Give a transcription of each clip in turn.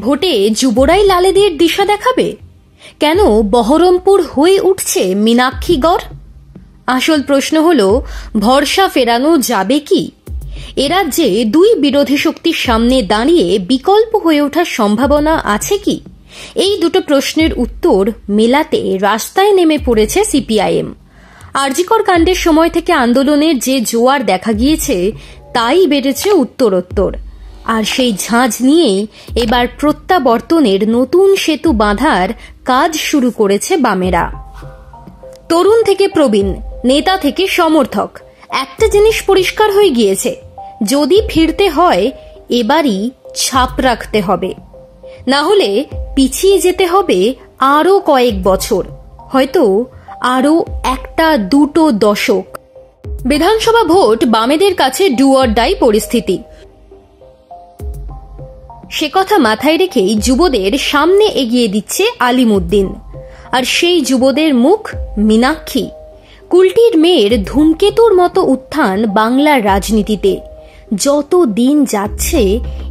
ভোটে যুবরাই লালেদের দিশা দেখাবে? কেন বহরমপুর হয়ে উঠছে মীনাক্ষীগড়? আসল প্রশ্ন হল, ভরসা ফেরানো যাবে কি? এ রাজ্যে দুই বিরোধী শক্তির সামনে দাঁড়িয়ে বিকল্প হয়ে ওঠার সম্ভাবনা আছে কি? এই দুটো প্রশ্নের উত্তর মেলাতে রাস্তায় নেমে পড়েছে সিপিআইএম। আরজিকর কাণ্ডের সময় থেকে আন্দোলনের যে জোয়ার দেখা গিয়েছে তাই বেড়েছে উত্তরোত্তর। আর সেই ঝাঁজ নিয়েই এবার প্রত্যাবর্তনের নতুন সেতু বাঁধার কাজ শুরু করেছে বামেরা। তরুণ থেকে প্রবীণ, নেতা থেকে সমর্থক, একটা জিনিস পরিষ্কার হয়ে গিয়েছে, যদি ফিরতে হয় এবারই ছাপ রাখতে হবে, না হলে পিছিয়ে যেতে হবে আরো কয়েক বছর, হয়তো আরো একটা দুটো দশক। বিধানসভা ভোট বামেদের কাছে ডু অর ডাই পরিস্থিতি। সে কথা মাথায় রেখেই যুবদের সামনে এগিয়ে দিচ্ছে আলিমুদ্দিন। আর সেই যুবদের মুখ মীনাক্ষী, কুলটির মেয়ের ধূমকেতুর মতো উত্থান বাংলার রাজনীতিতে। যত দিন যাচ্ছে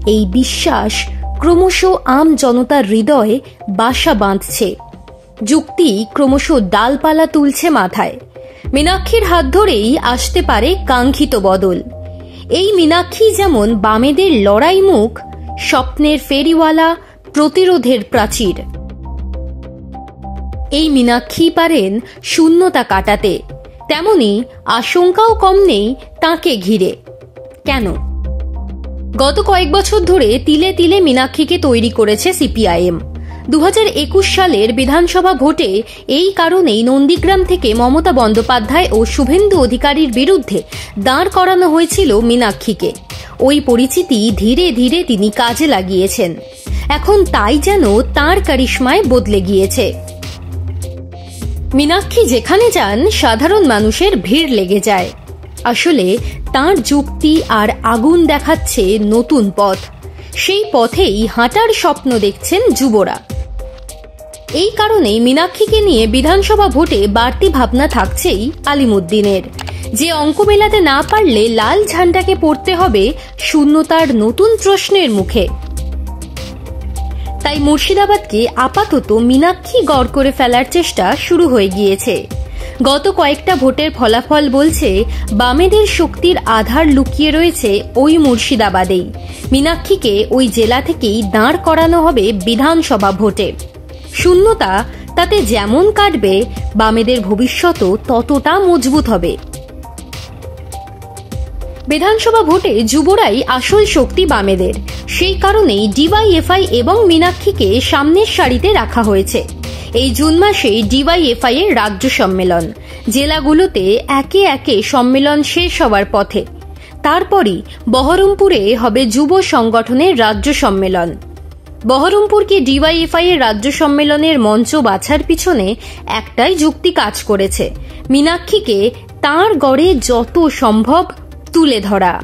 এই বিশ্বাস ক্রমশ আম জনতার হৃদয়ে বাসা বাঁধছে। যুক্তি ক্রমশ ডালপালা তুলছে মাথায়। মীনাক্ষীর হাত ধরেই আসতে পারে কাঙ্ক্ষিত বদল। এই মীনাক্ষী যেমন বামেদের লড়াই মুখ, স্বপ্নের ফেরিওয়ালা, প্রতিরোধের প্রাচীর। এই মীনাক্ষী পারেন শূন্যতা কাটাতে, তেমনি আশঙ্কাও কম নেই তাঁকে ঘিরে। কেন? গত কয়েক বছর ধরে তিলে তিলে মীনাক্ষীকে তৈরি করেছে সিপিআইএম। 2021 সালের বিধানসভা ভোটে এই কারণেই নন্দীগ্রাম থেকে মমতা বন্দ্যোপাধ্যায় ও শুভেন্দু অধিকারীর বিরুদ্ধে দাঁড় করানো হয়েছিল মীনাক্ষীকে। ওই পরিচিতি ধীরে ধীরে তিনি কাজে লাগিয়েছেন। এখন তাই যেন তাঁর কারিশমায় বদলে গিয়েছে। মীনাক্ষী যেখানে যান সাধারণ মানুষের ভিড় লেগে যায়। আসলে তাঁর যুক্তি আর আগুন দেখাচ্ছে নতুন পথ। সেই পথেই হাঁটার স্বপ্ন দেখছেন যুবরা। এই কারণেই মীনাক্ষীকে নিয়ে বিধানসভা ভোটে বাড়তি ভাবনা থাকছেই আলিমুদ্দিনের। যে অঙ্ক মেলাতে না পারলে লাল ঝান্ডাকে পড়তে হবে শূন্যতার নতুন প্রশ্নের মুখে। তাই মুর্শিদাবাদকে আপাতত মীনাক্ষী গড় করে ফেলার চেষ্টা শুরু হয়ে গিয়েছে। গত কয়েকটা ভোটের ফলাফল বলছে বামেদের শক্তির আধার লুকিয়ে রয়েছে ওই মুর্শিদাবাদেই। মীনাক্ষীকে ওই জেলা থেকেই দাঁড় করানো হবে বিধানসভা ভোটে। শূন্যতা তাতে যেমন কাটবে, বামেদের ভবিষ্যৎও ততটা মজবুত হবে। বিধানসভা ভোটে যুবরাই আসল শক্তি বামেদের। সেই কারণেই ডিওয়াইএফআই এবং মীনাক্ষীকে সামনের সারিতে রাখা হয়েছে। এই জুন মাসে ডিওয়াইএফআই এর রাজ্য সম্মেলন। জেলাগুলোতে একে একে সম্মেলন শেষ হওয়ার পথে। তারপরই বহরমপুরে হবে যুব সংগঠনের রাজ্য সম্মেলন। বহরমপুরকে ডিওয়াইএফআই এর রাজ্য সম্মেলনের মঞ্চ বাছার পিছনে একটাই যুক্তি কাজ করেছে, মীনাক্ষীকে তাঁর গড়ে যত সম্ভব তুলে ধরা।